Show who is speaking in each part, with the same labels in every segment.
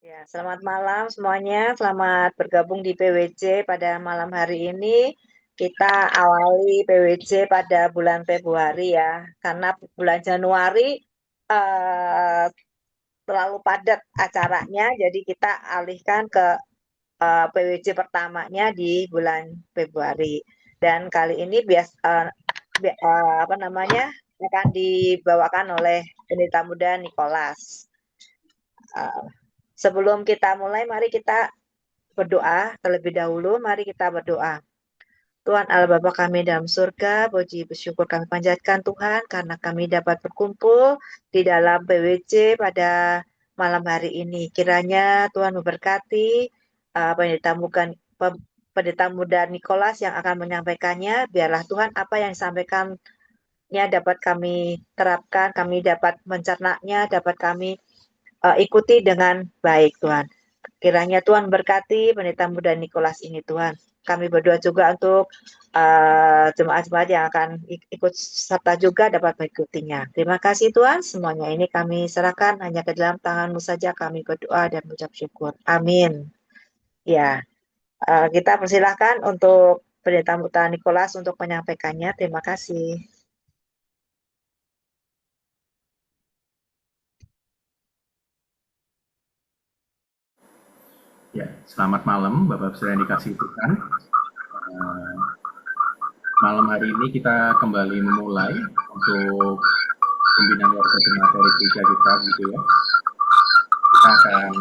Speaker 1: Ya, selamat malam semuanya. Selamat bergabung di PWJ pada malam hari ini. Kita awali PWJ pada bulan Februari ya, karena bulan Januari eh, terlalu padat acaranya, jadi kita alihkan ke PWJ pertamanya di bulan Februari. Dan kali ini apa namanya akan dibawakan oleh Pendeta Muda Nicholas. Eh, Sebelum kita mulai, mari kita berdoa terlebih dahulu. Mari kita berdoa. Tuhan Allah Bapa kami dalam surga, puji bersyukur kami panjatkan Tuhan karena kami dapat berkumpul di dalam PWJ pada malam hari ini. Kiranya Tuhan memberkati pendeta muda Nicholas yang akan menyampaikannya. Biarlah Tuhan apa yang disampaikannya dapat kami terapkan, kami dapat mencernanya, dapat kami ikuti dengan baik Tuhan. Kiranya Tuhan berkati pendeta muda Nicholas ini Tuhan. Kami berdoa juga untuk jemaat-jemaat yang akan ikut serta juga dapat mengikutinya. Terima kasih Tuhan, semuanya ini kami serahkan hanya ke dalam tangan-Mu saja kami berdoa dan mengucap syukur. Amin. Ya, kita persilahkan untuk pendeta muda Nicholas untuk menyampaikannya. Terima kasih.
Speaker 2: Ya, selamat malam Bapak Saudara yang dikasihi Tuhan. Malam hari ini kita kembali memulai untuk pembinaan warga jemaat dari gereja kita gitu ya. Kita akan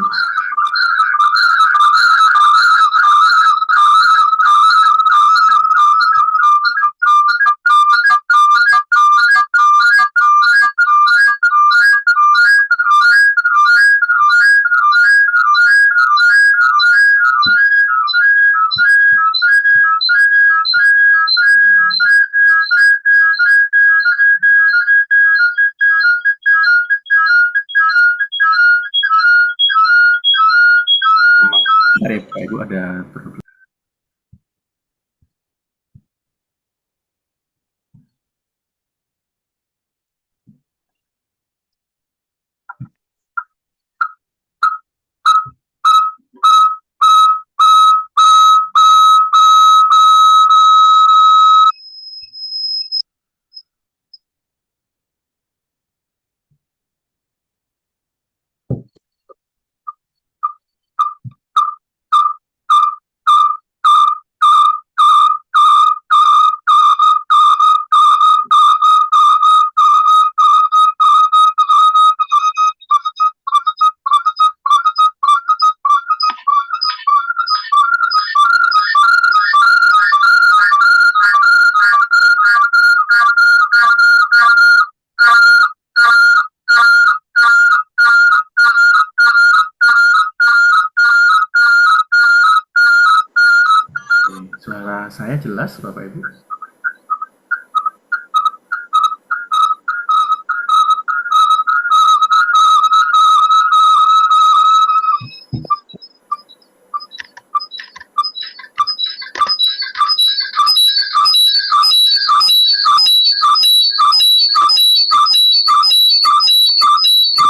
Speaker 2: Bapak Ibu ada suara saya jelas Bapak Ibu?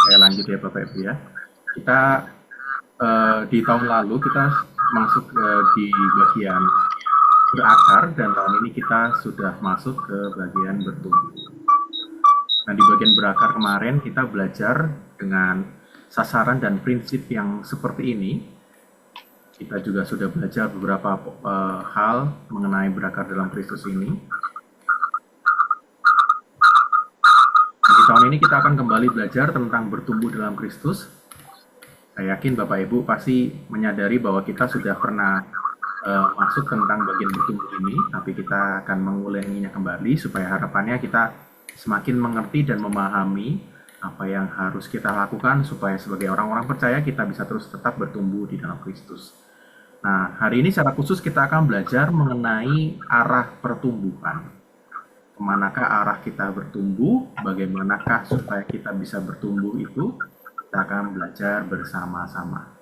Speaker 2: Saya lanjut ya Bapak Ibu ya. Kita di tahun lalu kita masuk di bagian berakar dan tahun ini kita sudah masuk ke bagian bertumbuh. Nah, di bagian berakar kemarin kita belajar dengan sasaran dan prinsip yang seperti ini. Kita juga sudah belajar beberapa hal mengenai berakar dalam Kristus ini. Nah, di tahun ini kita akan kembali belajar tentang bertumbuh dalam Kristus. Saya yakin Bapak Ibu pasti menyadari bahwa kita sudah pernah masuk tentang bagian bertumbuh ini, tapi kita akan mengulanginya kembali supaya harapannya kita semakin mengerti dan memahami apa yang harus kita lakukan supaya sebagai orang-orang percaya kita bisa terus tetap bertumbuh di dalam Kristus. Nah, hari ini secara khusus kita akan belajar mengenai arah pertumbuhan. Kemanakah arah kita bertumbuh, bagaimanakah supaya kita bisa bertumbuh itu, kita akan belajar bersama-sama.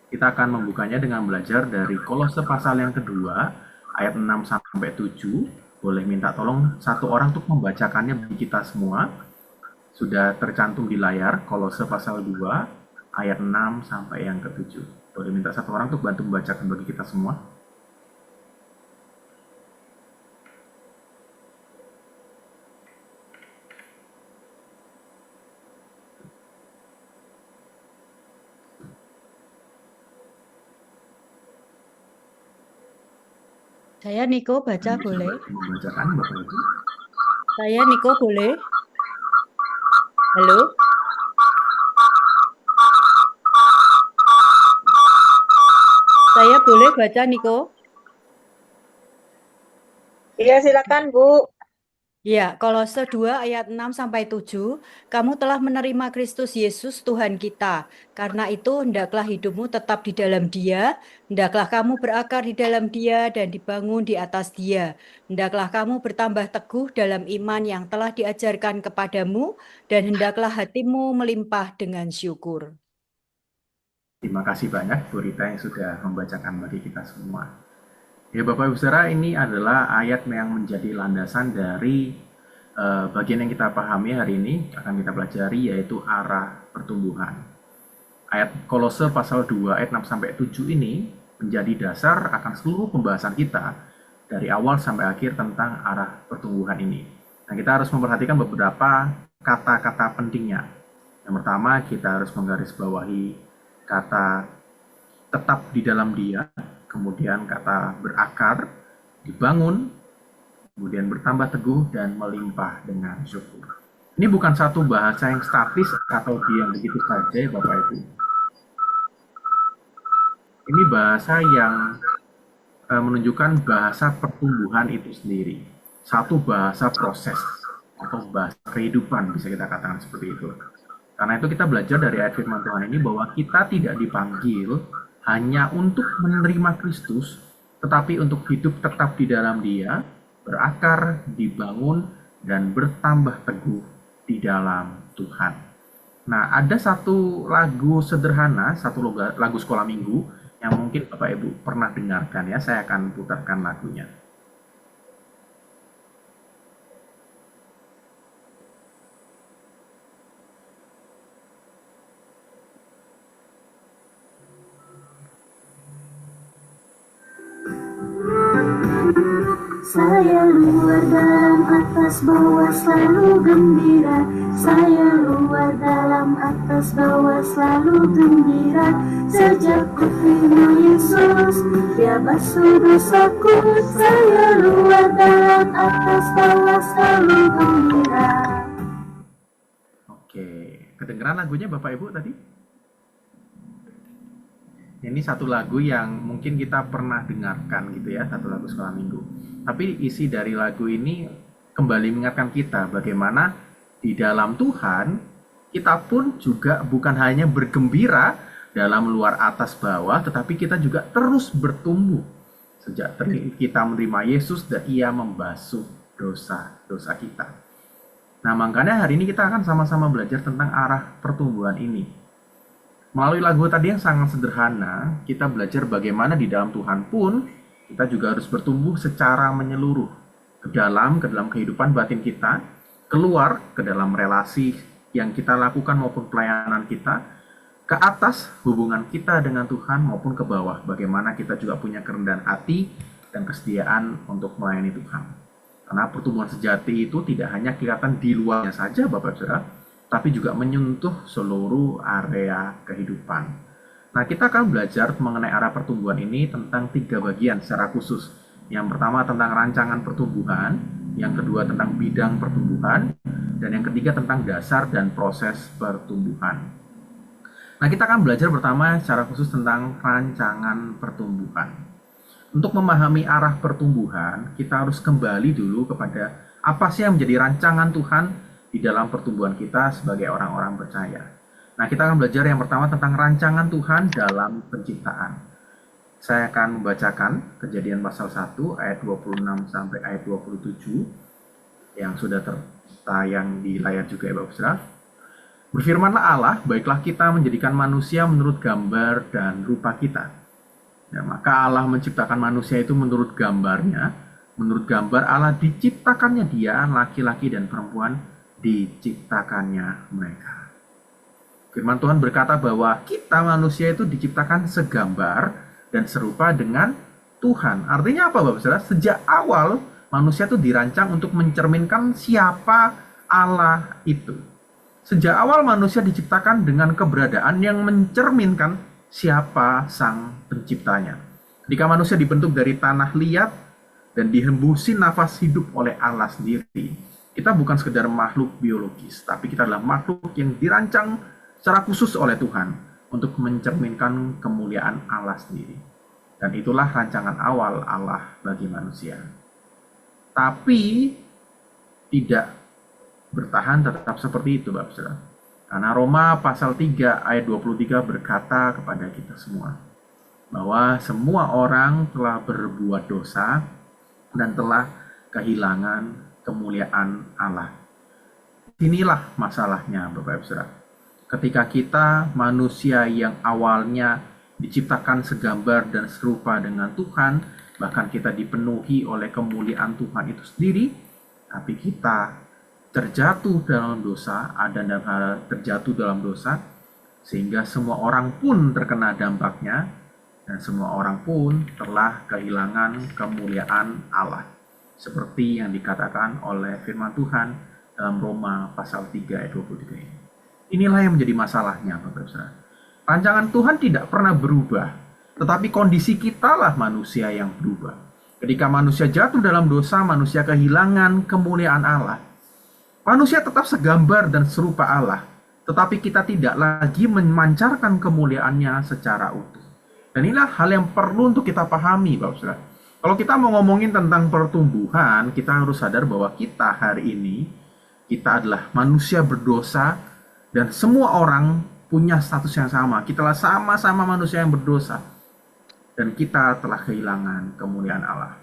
Speaker 2: Kita akan membukanya dengan belajar dari Kolose pasal yang kedua, ayat 6-7. Boleh minta tolong satu orang untuk membacakannya bagi kita semua. Sudah tercantum di layar, Kolose pasal 2, ayat 6 sampai yang ke-7. Boleh minta satu orang untuk bantu membacakan bagi kita semua?
Speaker 3: Saya Niko baca
Speaker 2: Yang bisa
Speaker 3: boleh?
Speaker 2: bantu membacakan Bapak Ibu?
Speaker 3: Saya Niko boleh? Halo? Saya boleh baca Niko?
Speaker 1: Iya, silakan Bu.
Speaker 3: Ya, Kolose 2 ayat 6 sampai 7, kamu telah menerima Kristus Yesus Tuhan kita. Karena itu hendaklah hidupmu tetap di dalam Dia, hendaklah kamu berakar di dalam Dia dan dibangun di atas Dia. Hendaklah kamu bertambah teguh dalam iman yang telah diajarkan kepadamu dan hendaklah hatimu melimpah dengan syukur.
Speaker 2: Terima kasih banyak Bu Rita yang sudah membacakan bagi kita semua. Ya Bapak Ibu Saudara, ini adalah ayat yang menjadi landasan dari bagian yang kita pahami hari ini, akan kita pelajari, yaitu arah pertumbuhan. Ayat Kolose pasal 2 ayat 6 sampai 7 ini menjadi dasar akan seluruh pembahasan kita dari awal sampai akhir tentang arah pertumbuhan ini. Nah, kita harus memperhatikan beberapa kata-kata pentingnya. Yang pertama, kita harus menggarisbawahi kata tetap di dalam Dia, kemudian kata berakar, dibangun, kemudian bertambah teguh dan melimpah dengan syukur. Ini bukan satu bahasa yang statis atau diam begitu saja ya Bapak Ibu. Ini bahasa yang menunjukkan bahasa pertumbuhan itu sendiri. Satu bahasa proses atau bahasa kehidupan, bisa kita katakan seperti itu. Karena itu kita belajar dari ayat firman Tuhan ini bahwa kita tidak dipanggil hanya untuk menerima Kristus, tetapi untuk hidup tetap di dalam Dia, berakar, dibangun, dan bertambah teguh di dalam Tuhan. Nah, ada satu lagu sederhana, satu lagu sekolah minggu, yang mungkin Bapak Ibu pernah dengarkan ya, saya akan putarkan lagunya.
Speaker 4: Saya luar dalam atas bawah selalu gembira. Saya luar dalam atas bawah selalu gembira. Sejak ku terima Yesus, Dia basuh dosaku. Saya luar dalam atas bawah selalu gembira.
Speaker 2: Oke, kedengeran lagunya Bapak Ibu tadi? Ini satu lagu yang mungkin kita pernah dengarkan gitu ya, satu lagu sekolah minggu. Tapi isi dari lagu ini kembali mengingatkan kita bagaimana di dalam Tuhan kita pun juga bukan hanya bergembira dalam luar atas bawah, tetapi kita juga terus bertumbuh sejak kita menerima Yesus dan Ia membasuh dosa-dosa kita. Nah, makanya hari ini kita akan sama-sama belajar tentang arah pertumbuhan ini. Melalui lagu tadi yang sangat sederhana, kita belajar bagaimana di dalam Tuhan pun kita juga harus bertumbuh secara menyeluruh ke dalam kehidupan batin kita, keluar ke dalam relasi yang kita lakukan maupun pelayanan kita, ke atas hubungan kita dengan Tuhan maupun ke bawah bagaimana kita juga punya kerendahan hati dan kesediaan untuk melayani Tuhan. Karena pertumbuhan sejati itu tidak hanya kelihatan di luarnya saja Bapak Saudara, tapi juga menyentuh seluruh area kehidupan. Nah, kita akan belajar mengenai arah pertumbuhan ini tentang 3 bagian secara khusus. Yang pertama tentang rancangan pertumbuhan, yang kedua tentang bidang pertumbuhan, dan yang ketiga tentang dasar dan proses pertumbuhan. Nah, kita akan belajar pertama secara khusus tentang rancangan pertumbuhan. Untuk memahami arah pertumbuhan, kita harus kembali dulu kepada apa sih yang menjadi rancangan Tuhan di dalam pertumbuhan kita sebagai orang-orang percaya. Nah, kita akan belajar yang pertama tentang rancangan Tuhan dalam penciptaan. Saya akan membacakan Kejadian pasal 1 ayat 26 sampai ayat 27 yang sudah tertayang di layar juga ya Bapak Saudara. Berfirmanlah Allah, baiklah kita menjadikan manusia menurut gambar dan rupa kita. Ya, maka Allah menciptakan manusia itu menurut gambarnya. Menurut gambar Allah diciptakannya dia, laki-laki dan perempuan diciptakannya mereka. Firman Tuhan berkata bahwa kita manusia itu diciptakan segambar dan serupa dengan Tuhan. Artinya apa, Bapak Saudara? Sejak awal manusia itu dirancang untuk mencerminkan siapa Allah itu. Sejak awal manusia diciptakan dengan keberadaan yang mencerminkan siapa sang penciptanya. Ketika manusia dibentuk dari tanah liat dan dihembusi nafas hidup oleh Allah sendiri, kita bukan sekedar makhluk biologis, tapi kita adalah makhluk yang dirancang secara khusus oleh Tuhan untuk mencerminkan kemuliaan Allah sendiri. Dan itulah rancangan awal Allah bagi manusia. Tapi tidak bertahan tetap seperti itu, Bapak Saudara. Karena Roma pasal 3 ayat 23 berkata kepada kita semua bahwa semua orang telah berbuat dosa dan telah kehilangan kemuliaan Allah. Inilah masalahnya, Bapak Ibu Saudara. Ketika kita manusia yang awalnya diciptakan segambar dan serupa dengan Tuhan, bahkan kita dipenuhi oleh kemuliaan Tuhan itu sendiri, tapi kita terjatuh dalam dosa, terjatuh dalam dosa, sehingga semua orang pun terkena dampaknya, dan semua orang pun telah kehilangan kemuliaan Allah. Seperti yang dikatakan oleh firman Tuhan dalam Roma pasal 3 ayat 23 ini. Inilah yang menjadi masalahnya, Bapak Saudara. Rancangan Tuhan tidak pernah berubah, tetapi kondisi kitalah manusia yang berubah. Ketika manusia jatuh dalam dosa, manusia kehilangan kemuliaan Allah. Manusia tetap segambar dan serupa Allah, tetapi kita tidak lagi memancarkan kemuliaannya secara utuh. Dan inilah hal yang perlu untuk kita pahami, Bapak Saudara. Kalau kita mau ngomongin tentang pertumbuhan, kita harus sadar bahwa kita hari ini, kita adalah manusia berdosa, dan semua orang punya status yang sama. Kita adalah sama-sama manusia yang berdosa. Dan kita telah kehilangan kemuliaan Allah.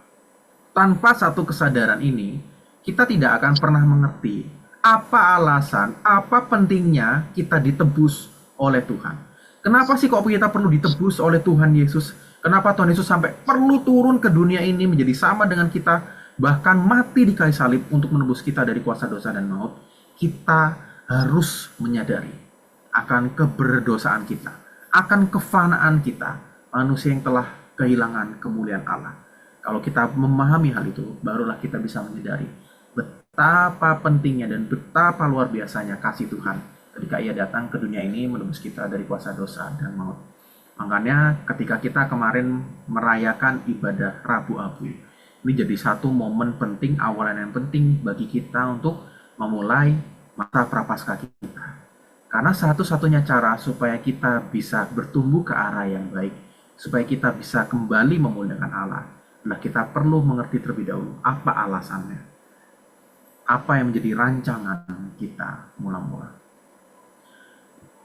Speaker 2: Tanpa satu kesadaran ini, kita tidak akan pernah mengerti apa alasan, apa pentingnya kita ditebus oleh Tuhan. Kenapa sih kok kita perlu ditebus oleh Tuhan Yesus? Kenapa Tuhan Yesus sampai perlu turun ke dunia ini menjadi sama dengan kita, bahkan mati di kayu salib untuk menebus kita dari kuasa dosa dan maut? Kita harus menyadari akan keberdosaan kita, akan kefanaan kita, manusia yang telah kehilangan kemuliaan Allah. Kalau kita memahami hal itu, barulah kita bisa menyadari betapa pentingnya dan betapa luar biasanya kasih Tuhan ketika Ia datang ke dunia ini menebus kita dari kuasa dosa dan maut. Makanya ketika kita kemarin merayakan ibadah Rabu Abu, ini jadi satu momen penting, awalan yang penting bagi kita untuk memulai masa prapaskah kita. Karena satu-satunya cara supaya kita bisa bertumbuh ke arah yang baik, supaya kita bisa kembali memuliakan Allah, adalah kita perlu mengerti terlebih dahulu apa alasannya. Apa yang menjadi rancangan kita mula-mula.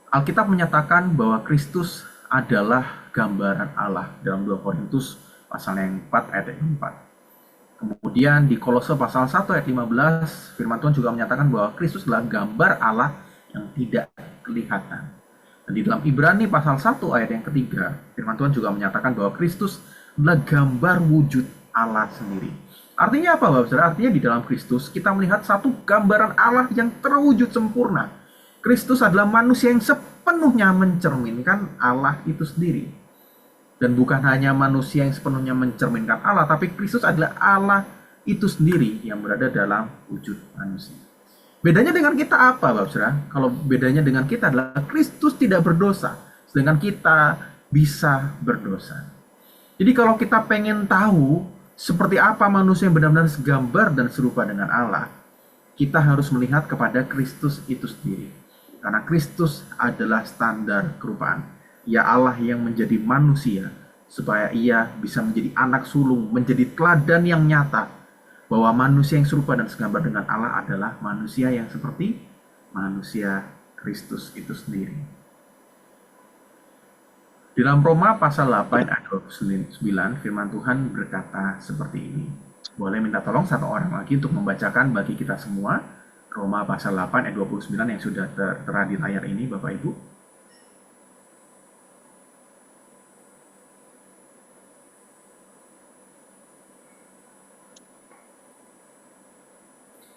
Speaker 2: Alkitab menyatakan bahwa Kristus adalah gambaran Allah dalam 2 Korintus pasal yang 4 ayat 4. Kemudian di Kolose pasal 1 ayat 15, firman Tuhan juga menyatakan bahwa Kristus adalah gambar Allah yang tidak kelihatan. Dan di dalam Ibrani pasal 1 ayat yang ketiga, firman Tuhan juga menyatakan bahwa Kristus adalah gambar wujud Allah sendiri. Artinya apa, Bapak Saudara? Artinya di dalam Kristus kita melihat satu gambaran Allah yang terwujud sempurna. Kristus adalah manusia yang sepenuhnya mencerminkan Allah itu sendiri. Dan bukan hanya manusia yang sepenuhnya mencerminkan Allah, tapi Kristus adalah Allah itu sendiri yang berada dalam wujud manusia. Bedanya dengan kita apa, Bapak Saudara? Kalau bedanya dengan kita adalah Kristus tidak berdosa, sedangkan kita bisa berdosa. Jadi kalau kita pengen tahu seperti apa manusia yang benar-benar segambar dan serupa dengan Allah, kita harus melihat kepada Kristus itu sendiri. Karena Kristus adalah standar kerupaan. Ia Allah yang menjadi manusia, supaya ia bisa menjadi anak sulung, menjadi teladan yang nyata, bahwa manusia yang serupa dan segambar dengan Allah adalah manusia yang seperti manusia Kristus itu sendiri. Di dalam Roma pasal 8 ayat 29, firman Tuhan berkata seperti ini. Boleh minta tolong satu orang lagi untuk membacakan bagi kita semua Roma pasal 8 ayat 29 yang sudah tertera di layar ini, Bapak Ibu.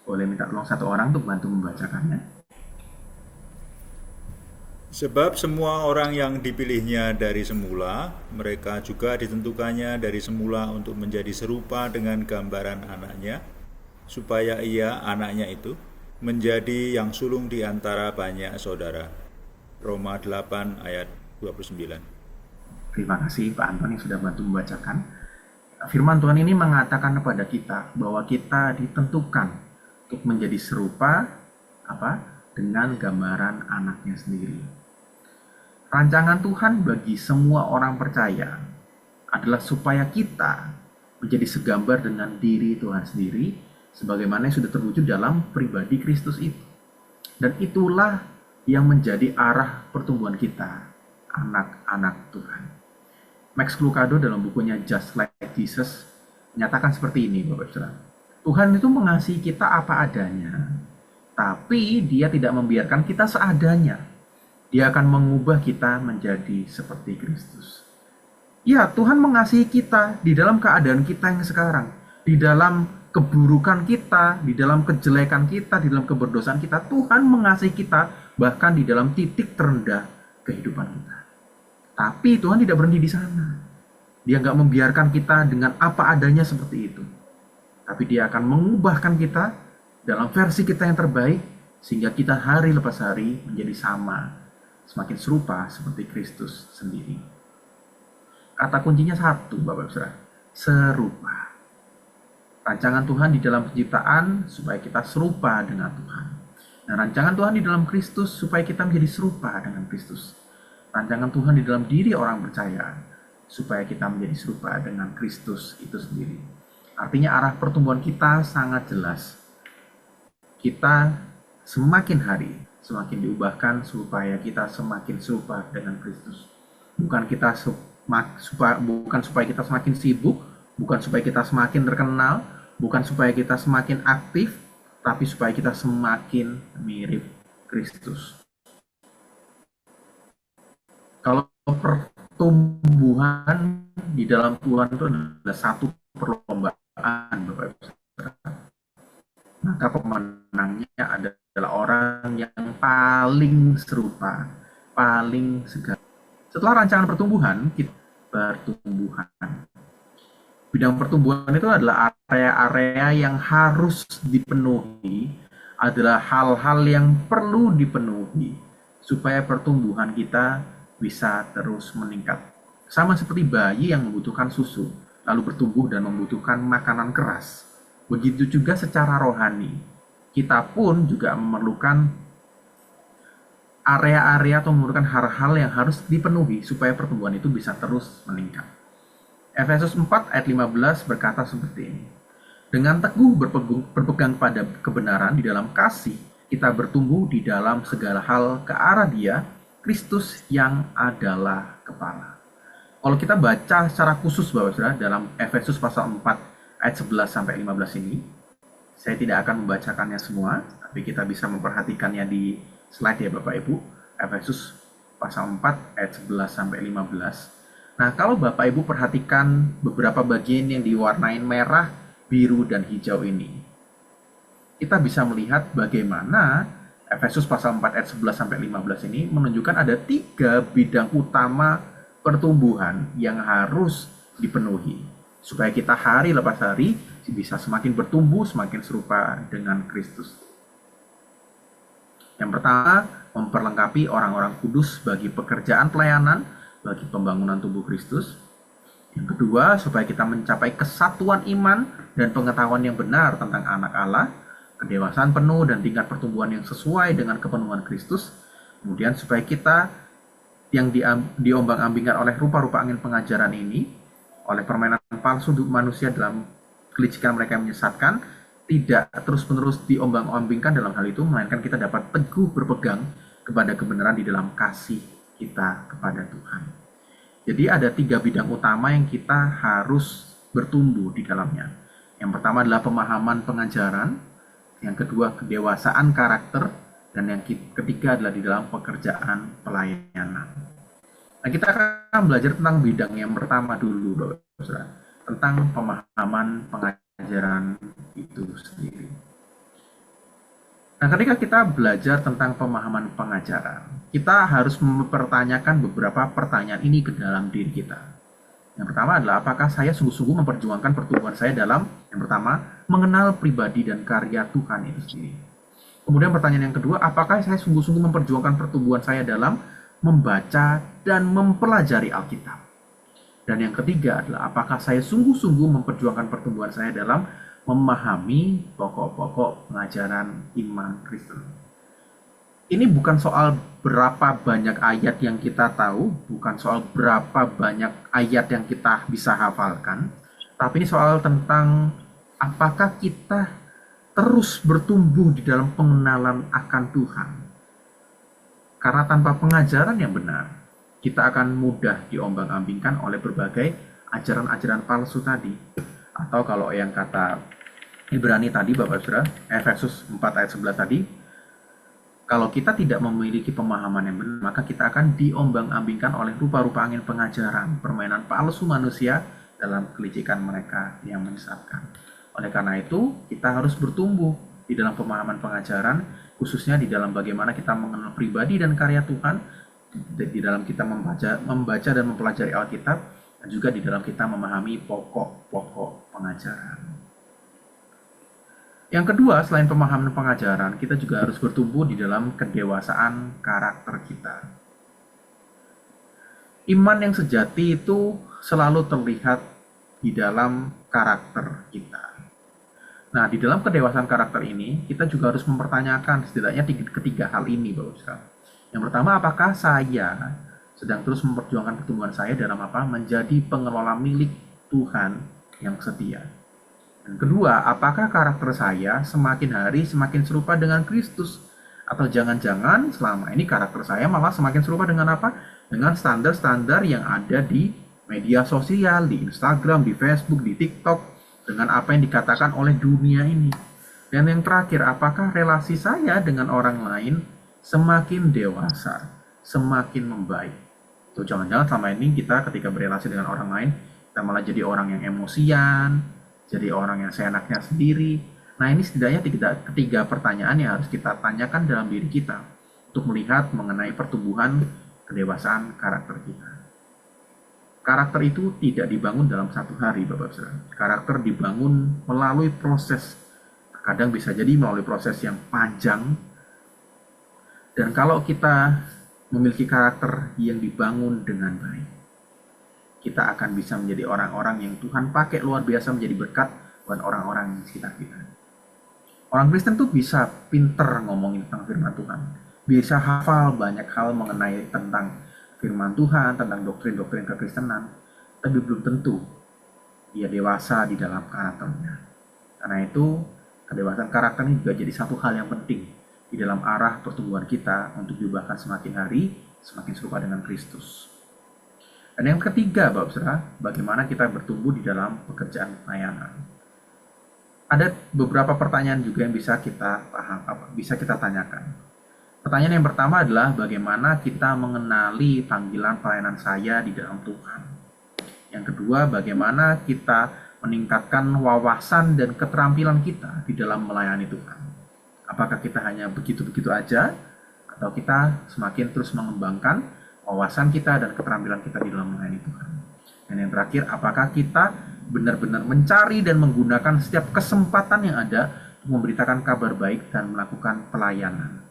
Speaker 2: Boleh minta tolong satu orang untuk bantu membacakannya.
Speaker 5: Sebab semua orang yang dipilihnya dari semula, mereka juga ditentukannya dari semula untuk menjadi serupa dengan gambaran anaknya, supaya ia, anaknya itu, menjadi yang sulung di antara banyak saudara. Roma 8 ayat 29.
Speaker 2: Terima kasih Pak Anton yang sudah bantu membacakan. Firman Tuhan ini mengatakan kepada kita bahwa kita ditentukan untuk menjadi serupa dengan gambaran anaknya sendiri. Rancangan Tuhan bagi semua orang percaya adalah supaya kita menjadi segambar dengan diri Tuhan sendiri, sebagaimana yang sudah terwujud dalam pribadi Kristus itu. Dan itulah yang menjadi arah pertumbuhan kita, anak-anak Tuhan. Max Lucado dalam bukunya Just Like Jesus menyatakan seperti ini, Bapak Saudara. Tuhan itu mengasihi kita apa adanya, tapi Dia tidak membiarkan kita seadanya. Dia akan mengubah kita menjadi seperti Kristus. Ya, Tuhan mengasihi kita di dalam keadaan kita yang sekarang, di dalam keburukan kita, di dalam kejelekan kita, di dalam keberdosaan kita. Tuhan mengasihi kita bahkan di dalam titik terendah kehidupan kita. Tapi Tuhan tidak berhenti di sana. Dia nggak membiarkan kita dengan apa adanya seperti itu. Tapi Dia akan mengubahkan kita dalam versi kita yang terbaik, sehingga kita hari lepas hari menjadi sama, semakin serupa seperti Kristus sendiri. Kata kuncinya satu, Bapak Saudara, serupa. Rancangan Tuhan di dalam penciptaan supaya kita serupa dengan Tuhan. Dan rancangan Tuhan di dalam Kristus supaya kita menjadi serupa dengan Kristus. Rancangan Tuhan di dalam diri orang percaya supaya kita menjadi serupa dengan Kristus itu sendiri. Artinya arah pertumbuhan kita sangat jelas. Kita semakin hari semakin diubahkan supaya kita semakin serupa dengan Kristus. Bukan supaya kita semakin sibuk, bukan supaya kita semakin terkenal, bukan supaya kita semakin aktif, tapi supaya kita semakin mirip Kristus. Kalau pertumbuhan di dalam Tuhan itu adalah satu perlombaan, Bapak Ibu, maka pemenangnya adalah orang yang paling serupa, paling segar. Setelah rancangan pertumbuhan, kita pertumbuhan. Bidang pertumbuhan itu adalah area-area yang harus dipenuhi, adalah hal-hal yang perlu dipenuhi supaya pertumbuhan kita bisa terus meningkat. Sama seperti bayi yang membutuhkan susu, lalu bertumbuh dan membutuhkan makanan keras. Begitu juga secara rohani, kita pun juga memerlukan area-area atau memerlukan hal-hal yang harus dipenuhi supaya pertumbuhan itu bisa terus meningkat. Efesus 4 ayat 15 berkata seperti ini. Dengan teguh berpegang pada kebenaran di dalam kasih, kita bertumbuh di dalam segala hal ke arah Dia, Kristus yang adalah kepala. Kalau kita baca secara khusus, Bapak Saudara, dalam Efesus pasal 4 ayat 11 sampai 15 ini, saya tidak akan membacakannya semua, tapi kita bisa memperhatikannya di slide ya Bapak Ibu. Efesus pasal 4 ayat 11 sampai 15. Nah, kalau Bapak Ibu perhatikan beberapa bagian yang diwarnain merah, biru, dan hijau ini, kita bisa melihat bagaimana Efesus pasal 4 ayat 11 sampai 15 ini menunjukkan ada 3 bidang utama pertumbuhan yang harus dipenuhi supaya kita hari lepas hari bisa semakin bertumbuh, semakin serupa dengan Kristus. Yang pertama, memperlengkapi orang-orang kudus bagi pekerjaan pelayanan, bagi pembangunan tubuh Kristus. Yang kedua, supaya kita mencapai kesatuan iman dan pengetahuan yang benar tentang anak Allah, kedewasaan penuh dan tingkat pertumbuhan yang sesuai dengan kepenuhan Kristus. Kemudian supaya kita yang diombang-ambingkan oleh rupa-rupa angin pengajaran ini, oleh permainan palsu manusia dalam kelicikan mereka yang menyesatkan, tidak terus-menerus diombang-ambingkan dalam hal itu, melainkan kita dapat teguh berpegang kepada kebenaran di dalam kasih kita kepada Tuhan. Jadi ada 3 bidang utama yang kita harus bertumbuh di dalamnya. Yang pertama adalah pemahaman pengajaran, yang kedua kedewasaan karakter, dan yang ketiga adalah di dalam pekerjaan pelayanan. Nah, kita akan belajar tentang bidang yang pertama dulu, Bapak Saudara, tentang pemahaman pengajaran itu sendiri. Nah, ketika kita belajar tentang pemahaman pengajaran, kita harus mempertanyakan beberapa pertanyaan ini ke dalam diri kita. Yang pertama adalah, apakah saya sungguh-sungguh memperjuangkan pertumbuhan saya dalam, yang pertama, mengenal pribadi dan karya Tuhan itu sendiri. Kemudian pertanyaan yang kedua, apakah saya sungguh-sungguh memperjuangkan pertumbuhan saya dalam membaca dan mempelajari Alkitab. Dan yang ketiga adalah, apakah saya sungguh-sungguh memperjuangkan pertumbuhan saya dalam memahami pokok-pokok pengajaran iman Kristen. Ini bukan soal berapa banyak ayat yang kita tahu, bukan soal berapa banyak ayat yang kita bisa hafalkan, tapi ini soal tentang apakah kita terus bertumbuh di dalam pengenalan akan Tuhan. Karena tanpa pengajaran yang benar, kita akan mudah diombang-ambingkan oleh berbagai ajaran-ajaran palsu tadi. Atau kalau yang kata Ibrani tadi, Bapak Saudara, Efesus 4 ayat 11 tadi, kalau kita tidak memiliki pemahaman yang benar, maka kita akan diombang-ambingkan oleh rupa-rupa angin pengajaran, permainan palsu manusia dalam kelicikan mereka yang menyesatkan. Oleh karena itu, kita harus bertumbuh di dalam pemahaman pengajaran, khususnya di dalam bagaimana kita mengenal pribadi dan karya Tuhan, di dalam kita membaca dan mempelajari Alkitab, dan juga di dalam kita memahami pokok-pokok pengajaran. Yang kedua, selain pemahaman pengajaran, kita juga harus bertumbuh di dalam kedewasaan karakter kita. Iman yang sejati itu selalu terlihat di dalam karakter kita. Nah, di dalam kedewasaan karakter ini, kita juga harus mempertanyakan setidaknya ketiga hal ini, Bapak Saudara. Yang pertama, apakah saya sedang terus memperjuangkan pertumbuhan saya dalam apa? Menjadi pengelola milik Tuhan yang setia. Dan kedua, apakah karakter saya semakin hari semakin serupa dengan Kristus? Atau jangan-jangan selama ini karakter saya malah semakin serupa dengan apa? Dengan standar-standar yang ada di media sosial, di Instagram, di Facebook, di TikTok, dengan apa yang dikatakan oleh dunia ini. Dan yang terakhir, apakah relasi saya dengan orang lain semakin dewasa, semakin membaik? Tuh, jangan-jangan selama ini kita ketika berelasi dengan orang lain, kita malah jadi orang yang emosian, jadi orang yang seenaknya sendiri. Nah, ini setidaknya ketiga pertanyaan yang harus kita tanyakan dalam diri kita untuk melihat mengenai pertumbuhan kedewasaan karakter kita. Karakter itu tidak dibangun dalam satu hari, Bapak Saudara. Karakter dibangun melalui proses. Kadang bisa jadi melalui proses yang panjang. Dan kalau kita memiliki karakter yang dibangun dengan baik, kita akan bisa menjadi orang-orang yang Tuhan pakai luar biasa menjadi berkat buat orang-orang di sekitar kita. Orang Kristen tuh bisa pinter ngomongin tentang firman Tuhan. Bisa hafal banyak hal mengenai tentang firman Tuhan, tentang doktrin-doktrin kekristenan. Tapi belum tentu dia dewasa di dalam karakternya. Karena itu, kedewasaan karakter ini juga jadi satu hal yang penting di dalam arah pertumbuhan kita untuk diubahkan semakin hari, semakin serupa dengan Kristus. Dan yang ketiga, Bapak Saudara, bagaimana kita bertumbuh di dalam pekerjaan pelayanan. Ada beberapa pertanyaan juga yang bisa kita tanyakan. Pertanyaan yang pertama adalah bagaimana kita mengenali panggilan pelayanan saya di dalam Tuhan. Yang kedua, bagaimana kita meningkatkan wawasan dan keterampilan kita di dalam melayani Tuhan. Apakah kita hanya begitu-begitu aja, atau kita semakin terus mengembangkan wawasan kita dan keterampilan kita di dalam melayani Tuhan. Dan yang terakhir, apakah kita benar-benar mencari dan menggunakan setiap kesempatan yang ada untuk memberitakan kabar baik dan melakukan pelayanan.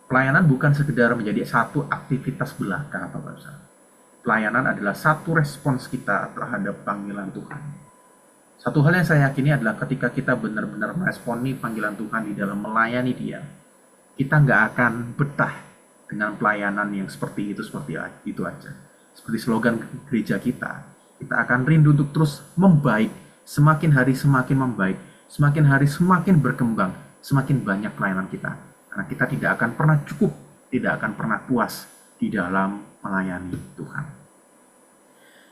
Speaker 2: Pelayanan bukan sekedar menjadi satu aktivitas belaka, Bapak Saudara. Pelayanan adalah satu respons kita terhadap panggilan Tuhan. Satu hal yang saya yakini adalah ketika kita benar-benar meresponi panggilan Tuhan di dalam melayani Dia, kita nggak akan betah dengan pelayanan yang seperti itu aja. Seperti slogan gereja kita akan rindu untuk terus membaik, semakin hari semakin membaik, semakin hari semakin berkembang, semakin banyak pelayanan kita. Karena kita tidak akan pernah cukup, tidak akan pernah puas di dalam melayani Tuhan.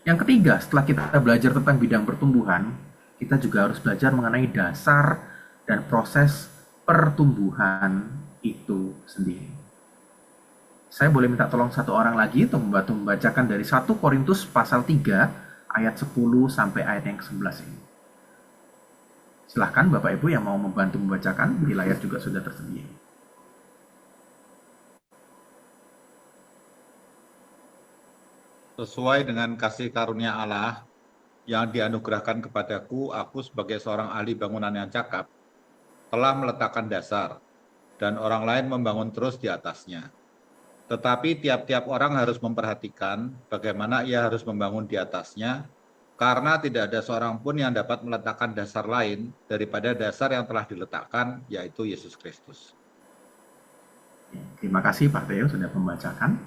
Speaker 2: Yang ketiga, setelah kita belajar tentang bidang pertumbuhan, kita juga harus belajar mengenai dasar dan proses pertumbuhan itu sendiri. Saya boleh minta tolong satu orang lagi untuk membacakan dari 1 Korintus pasal 3 ayat 10 sampai ayat yang ke-11 ini. Silahkan Bapak Ibu yang mau membantu membacakan, di layar juga sudah tersedia.
Speaker 5: Sesuai dengan kasih karunia Allah yang dianugerahkan kepadaku, aku sebagai seorang ahli bangunan yang cakap, telah meletakkan dasar, dan orang lain membangun terus di atasnya. Tetapi tiap-tiap orang harus memperhatikan bagaimana ia harus membangun di atasnya, karena tidak ada seorang pun yang dapat meletakkan dasar lain daripada dasar yang telah diletakkan, yaitu Yesus Kristus.
Speaker 2: Terima kasih Pak Theo sudah membacakan.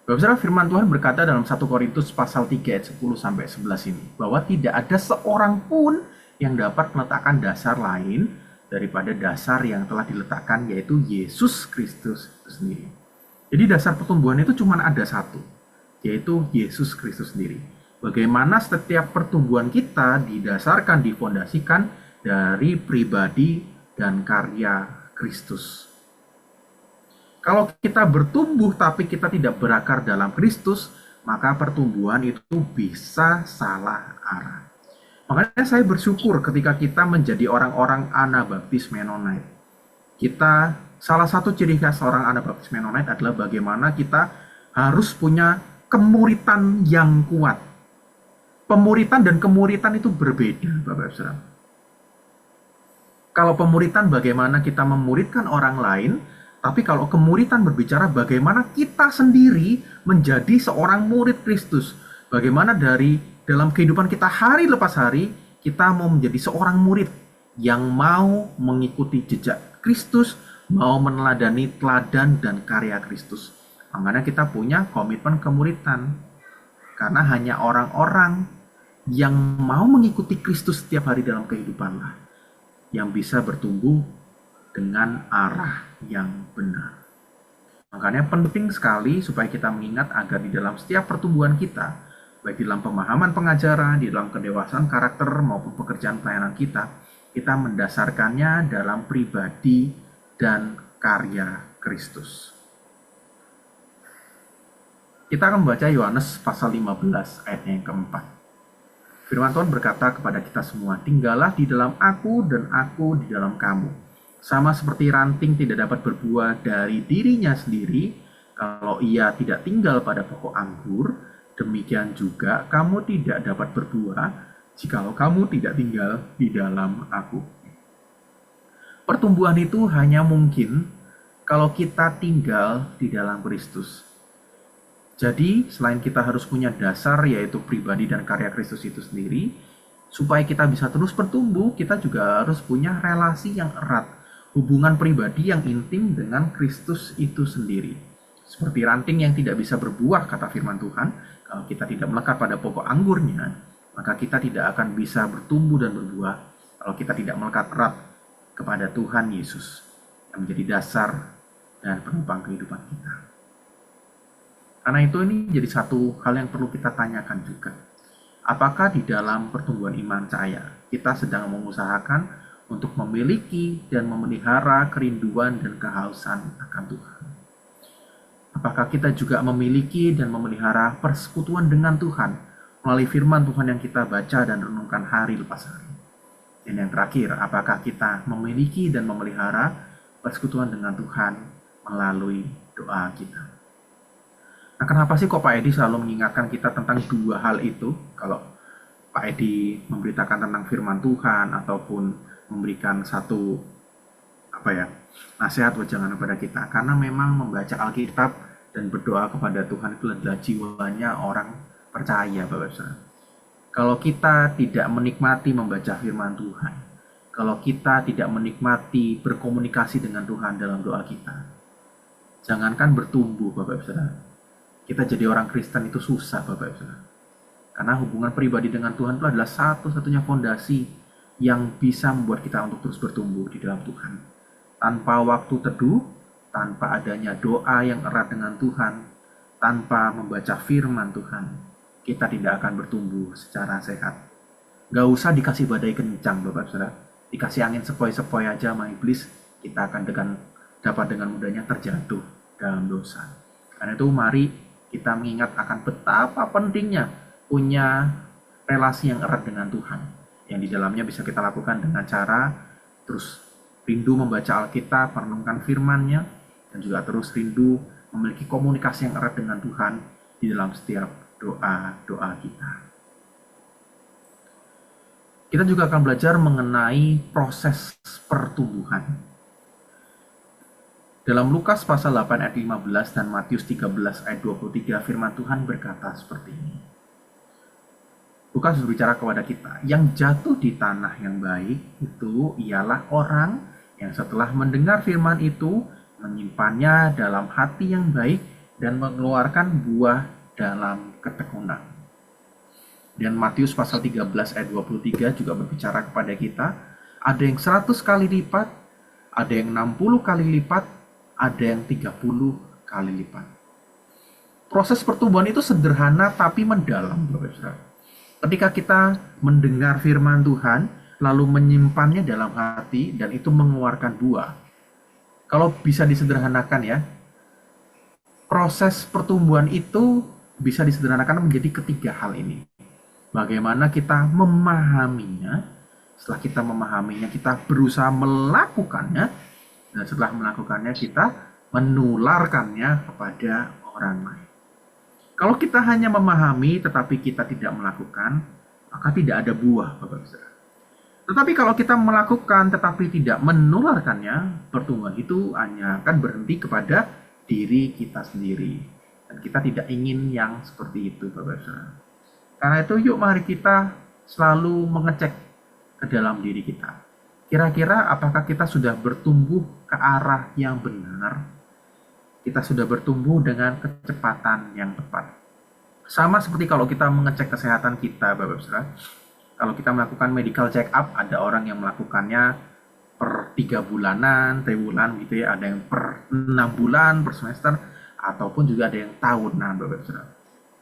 Speaker 2: Bapak-Saudara, firman Tuhan berkata dalam 1 Korintus pasal 3 ayat 10 sampai 11 ini, bahwa tidak ada seorang pun yang dapat meletakkan dasar lain daripada dasar yang telah diletakkan, yaitu Yesus Kristus itu sendiri. Jadi dasar pertumbuhan itu cuma ada satu, yaitu Yesus Kristus sendiri. Bagaimana setiap pertumbuhan kita didasarkan, difondasikan dari pribadi dan karya Kristus. Kalau kita bertumbuh tapi kita tidak berakar dalam Kristus, maka pertumbuhan itu bisa salah arah. Makanya saya bersyukur ketika kita menjadi orang-orang Anabaptis Mennonite. Salah satu ciri khas orang Anabaptis Mennonite adalah bagaimana kita harus punya kemuritan yang kuat. Pemuritan dan kemuritan itu berbeda, Bapak Ibu Saudara. Kalau pemuritan bagaimana kita memuridkan orang lain, tapi kalau kemuritan berbicara bagaimana kita sendiri menjadi seorang murid Kristus. Bagaimana dalam kehidupan kita hari lepas hari, kita mau menjadi seorang murid yang mau mengikuti jejak Kristus, mau meneladani teladan dan karya Kristus. Makanya kita punya komitmen kemuritan. Karena hanya orang-orang yang mau mengikuti Kristus setiap hari dalam kehidupanlah yang bisa bertumbuh dengan arah yang benar. Makanya penting sekali supaya kita mengingat agar di dalam setiap pertumbuhan kita, baik di dalam pemahaman pengajaran, di dalam kedewasaan karakter maupun pekerjaan pelayanan kita mendasarkannya dalam pribadi dan karya Kristus. Kita akan membaca Yohanes pasal 15 ayat yang keempat. Firman Tuhan berkata kepada kita semua, "Tinggallah di dalam aku dan aku di dalam kamu. Sama seperti ranting tidak dapat berbuah dari dirinya sendiri, kalau ia tidak tinggal pada pokok anggur, demikian juga kamu tidak dapat berbuah, jikalau kamu tidak tinggal di dalam aku." Pertumbuhan itu hanya mungkin kalau kita tinggal di dalam Kristus. Jadi, selain kita harus punya dasar, yaitu pribadi dan karya Kristus itu sendiri, supaya kita bisa terus bertumbuh, kita juga harus punya relasi yang erat, hubungan pribadi yang intim dengan Kristus itu sendiri. Seperti ranting yang tidak bisa berbuah, kata firman Tuhan, kalau kita tidak melekat pada pokok anggurnya, maka kita tidak akan bisa bertumbuh dan berbuah kalau kita tidak melekat erat kepada Tuhan Yesus yang menjadi dasar dan penopang kehidupan kita. Karena itu ini jadi satu hal yang perlu kita tanyakan juga. Apakah di dalam pertumbuhan iman kita sedang mengusahakan untuk memiliki dan memelihara kerinduan dan kehausan akan Tuhan? Apakah kita juga memiliki dan memelihara persekutuan dengan Tuhan melalui firman Tuhan yang kita baca dan renungkan hari lepas hari? Dan yang terakhir, apakah kita memiliki dan memelihara persekutuan dengan Tuhan melalui doa kita? Nah, kenapa sih kok Pak Edi selalu mengingatkan kita tentang dua hal itu? Kalau Pak Edi memberitakan tentang firman Tuhan ataupun memberikan satu nasihat wejangan kepada kita, karena memang membaca Alkitab dan berdoa kepada Tuhan itu adalah jiwanya orang percaya, Bapak Saudara. Kalau kita tidak menikmati membaca firman Tuhan, kalau kita tidak menikmati berkomunikasi dengan Tuhan dalam doa kita, jangankan bertumbuh, Bapak Saudara, kita jadi orang Kristen itu susah, Bapak Saudara. Karena hubungan pribadi dengan Tuhan itu adalah satu-satunya fondasi yang bisa membuat kita untuk terus bertumbuh di dalam Tuhan. Tanpa waktu teduh, tanpa adanya doa yang erat dengan Tuhan, tanpa membaca firman Tuhan, kita tidak akan bertumbuh secara sehat. Gak usah dikasih badai kencang, Bapak Saudara. Dikasih angin sepoi-sepoi aja sama iblis, kita akan dapat dengan mudahnya terjatuh dalam dosa. Karena itu mari kita mengingat akan betapa pentingnya punya relasi yang erat dengan Tuhan, yang di dalamnya bisa kita lakukan dengan cara terus rindu membaca Alkitab, merenungkan firman-Nya, dan juga terus rindu memiliki komunikasi yang erat dengan Tuhan di dalam setiap doa-doa kita. Kita juga akan belajar mengenai proses pertumbuhan. Dalam Lukas pasal 8 ayat 15 dan Matius 13 ayat 23 firman Tuhan berkata seperti ini. Lukas berbicara kepada kita, yang jatuh di tanah yang baik itu ialah orang yang setelah mendengar firman itu menyimpannya dalam hati yang baik dan mengeluarkan buah dalam ketekunan. Dan Matius pasal 13 ayat 23 juga berbicara kepada kita, ada yang 100 kali lipat, ada yang 60 kali lipat, ada yang 30 kali lipat. Proses pertumbuhan itu sederhana tapi mendalam, Bapak-Saudara. Ketika kita mendengar firman Tuhan, lalu menyimpannya dalam hati, dan itu mengeluarkan buah. Kalau bisa disederhanakan ya, proses pertumbuhan itu bisa disederhanakan menjadi ketiga hal ini. Bagaimana kita memahaminya, setelah kita memahaminya, kita berusaha melakukannya, dan setelah melakukannya, kita menularkannya kepada orang lain. Kalau kita hanya memahami tetapi kita tidak melakukan, maka tidak ada buah, Bapak-Saudara. Tetapi kalau kita melakukan tetapi tidak menularkannya, pertumbuhan itu hanya akan berhenti kepada diri kita sendiri. Dan kita tidak ingin yang seperti itu, Bapak-Saudara. Karena itu yuk mari kita selalu mengecek ke dalam diri kita. Kira-kira apakah kita sudah bertumbuh ke arah yang benar? Kita sudah bertumbuh dengan kecepatan yang tepat. Sama seperti kalau kita mengecek kesehatan kita, Bapak-Saudara. Kalau kita melakukan medical check up, ada orang yang melakukannya per 3 bulanan, triwulan gitu ya, ada yang per 6 bulan, per semester, ataupun juga ada yang tahunan, Bapak-Saudara.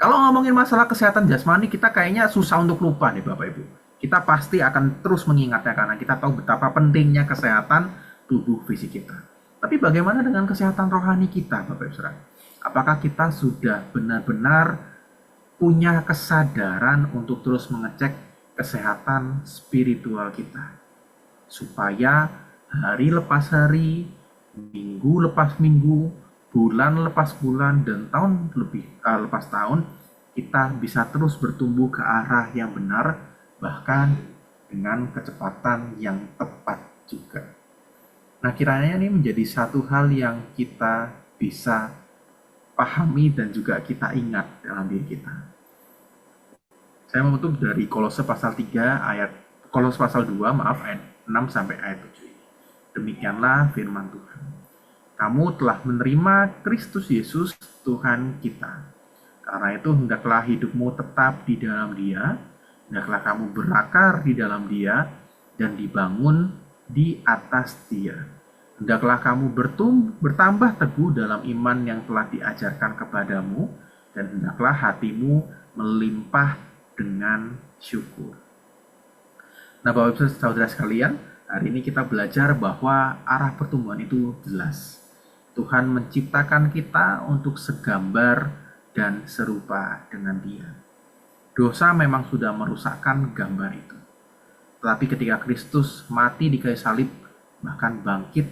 Speaker 2: Kalau ngomongin masalah kesehatan jasmani, kita kayaknya susah untuk lupa nih Bapak-Ibu. Kita pasti akan terus mengingatnya karena kita tahu betapa pentingnya kesehatan tubuh fisik kita. Tapi bagaimana dengan kesehatan rohani kita, Bapak-Ibu Saudara? Apakah kita sudah benar-benar punya kesadaran untuk terus mengecek kesehatan spiritual kita? Supaya hari lepas hari, minggu lepas minggu, bulan lepas bulan, dan tahun lepas tahun, kita bisa terus bertumbuh ke arah yang benar, bahkan dengan kecepatan yang tepat juga. Nah, kiranya ini menjadi satu hal yang kita bisa pahami dan juga kita ingat dalam diri kita. Saya menutup dari Kolose pasal 2 ayat 6 sampai ayat 7. Demikianlah firman Tuhan. Kamu telah menerima Kristus Yesus Tuhan kita. Karena itu hendaklah hidupmu tetap di dalam Dia, hendaklah kamu berakar di dalam Dia dan dibangun di atas Dia. Hendaklah kamu bertambah teguh dalam iman yang telah diajarkan kepadamu, dan hendaklah hatimu melimpah dengan syukur. Nah, Bapak-Ibu Saudara sekalian, hari ini kita belajar bahwa arah pertumbuhan itu jelas. Tuhan menciptakan kita untuk segambar dan serupa dengan Dia. Dosa memang sudah merusakkan gambar itu. Tetapi ketika Kristus mati di kayu salib, bahkan bangkit,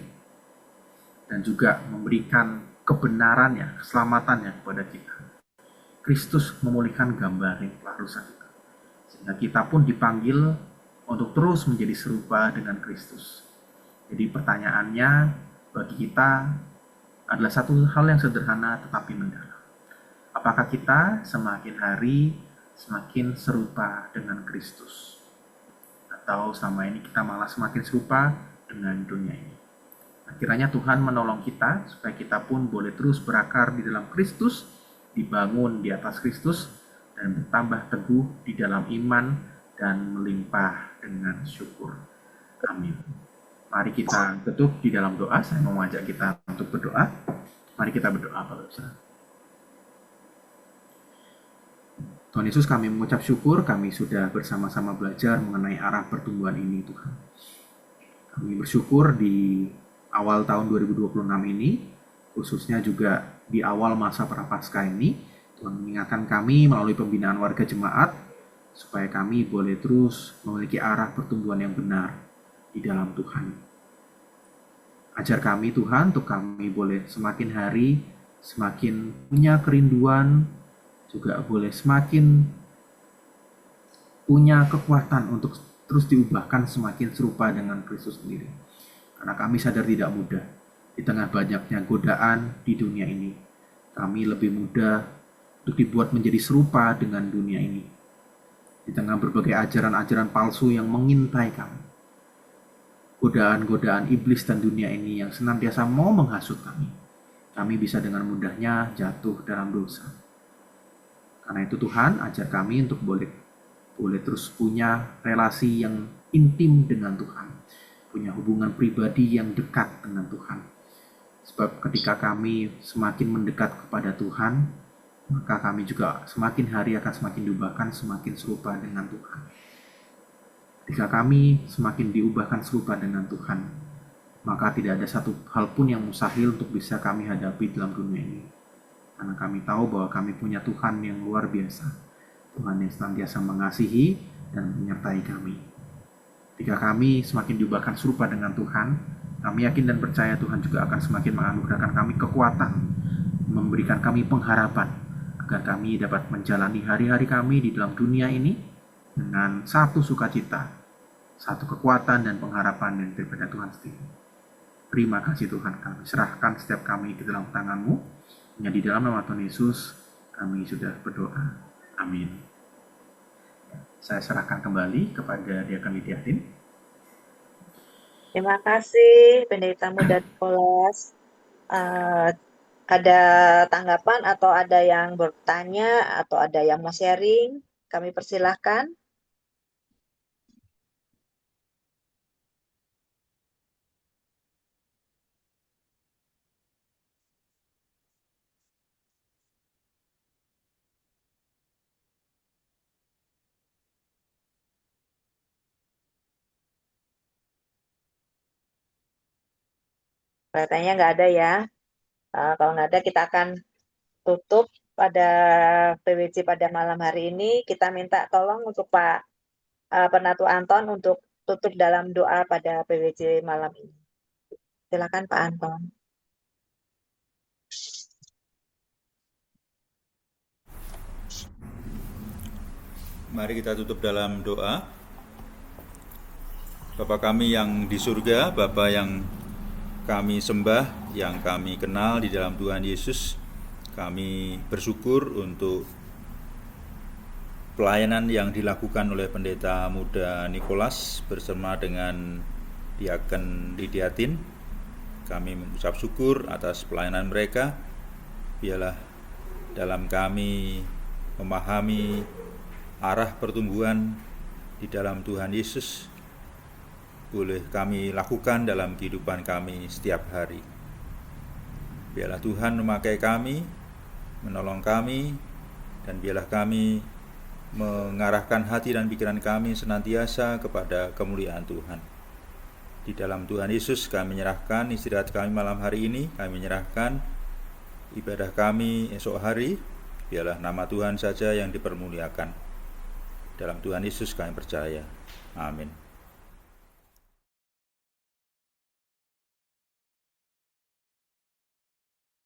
Speaker 2: dan juga memberikan kebenarannya, keselamatannya kepada kita, Kristus memulihkan gambar yang telah rusak itu. Sehingga kita pun dipanggil untuk terus menjadi serupa dengan Kristus. Jadi pertanyaannya bagi kita adalah satu hal yang sederhana tetapi mendalam. Apakah kita semakin hari semakin serupa dengan Kristus? Atau selama ini kita malah semakin serupa dengan dunia ini? Nah, kiranya Tuhan menolong kita supaya kita pun boleh terus berakar di dalam Kristus, dibangun di atas Kristus, dan bertambah teguh di dalam iman dan melimpah dengan syukur. Amin. Mari kita tutup di dalam doa. Saya mau mengajak kita untuk berdoa. Mari kita berdoa, Bapak-Ibu. Tuhan Yesus, kami mengucap syukur, kami sudah bersama-sama belajar mengenai arah pertumbuhan ini, Tuhan. Kami bersyukur di awal tahun 2026 ini, khususnya juga di awal masa Prapaskah ini, Tuhan mengingatkan kami melalui pembinaan warga jemaat, supaya kami boleh terus memiliki arah pertumbuhan yang benar di dalam Tuhan. Ajar kami Tuhan untuk kami boleh semakin hari semakin punya kerinduan, juga boleh semakin punya kekuatan untuk terus diubahkan semakin serupa dengan Kristus sendiri. Karena kami sadar tidak mudah di tengah banyaknya godaan di dunia ini. Kami lebih mudah untuk dibuat menjadi serupa dengan dunia ini. Di tengah berbagai ajaran-ajaran palsu yang mengintai kami. Godaan-godaan iblis dan dunia ini yang senantiasa mau menghasut kami. Kami bisa dengan mudahnya jatuh dalam dosa. Karena itu Tuhan, ajar kami untuk boleh terus punya relasi yang intim dengan Tuhan. Punya hubungan pribadi yang dekat dengan Tuhan. Sebab ketika kami semakin mendekat kepada Tuhan, maka kami juga semakin hari akan semakin diubahkan, semakin serupa dengan Tuhan. Ketika kami semakin diubahkan serupa dengan Tuhan, maka tidak ada satu hal pun yang mustahil untuk bisa kami hadapi dalam dunia ini. Karena kami tahu bahwa kami punya Tuhan yang luar biasa. Tuhan yang senantiasa mengasihi dan menyertai kami. Ketika kami semakin diubahkan serupa dengan Tuhan, kami yakin dan percaya Tuhan juga akan semakin menganugerahkan kami kekuatan, memberikan kami pengharapan, agar kami dapat menjalani hari-hari kami di dalam dunia ini dengan satu sukacita, satu kekuatan dan pengharapan yang daripada Tuhan sendiri. Terima kasih Tuhan, kami serahkan setiap kami ke dalam tangan-Mu. Hanya di dalam nama Tuhan Yesus kami sudah berdoa. Amin. Saya serahkan kembali kepada Diakon Widiatin.
Speaker 1: Terima kasih Pendeta Muda Nicholas. Ada tanggapan atau ada yang bertanya atau ada yang mau sharing? Kami persilahkan. Kelihatannya nggak ada ya. Kalau nggak ada, kita akan tutup pada PWJ pada malam hari ini. Kita minta tolong untuk Pak Penatu Anton untuk tutup dalam doa pada PWJ malam ini. Silakan Pak Anton.
Speaker 5: Mari kita tutup dalam doa. Bapa kami yang di surga, Bapa yang kami sembah, yang kami kenal di dalam Tuhan Yesus, kami bersyukur untuk pelayanan yang dilakukan oleh Pendeta Muda Nicholas bersama dengan Diakon Widiatin. Kami mengucap syukur atas pelayanan mereka. Biarlah dalam kami memahami arah pertumbuhan di dalam Tuhan Yesus boleh kami lakukan dalam kehidupan kami setiap hari. Biarlah Tuhan memakai kami, menolong kami, dan biarlah kami mengarahkan hati dan pikiran kami senantiasa kepada kemuliaan Tuhan. Di dalam Tuhan Yesus kami menyerahkan istirahat kami malam hari ini, kami menyerahkan ibadah kami esok hari. Biarlah nama Tuhan saja yang dipermuliakan. Dalam Tuhan Yesus kami percaya. Amin.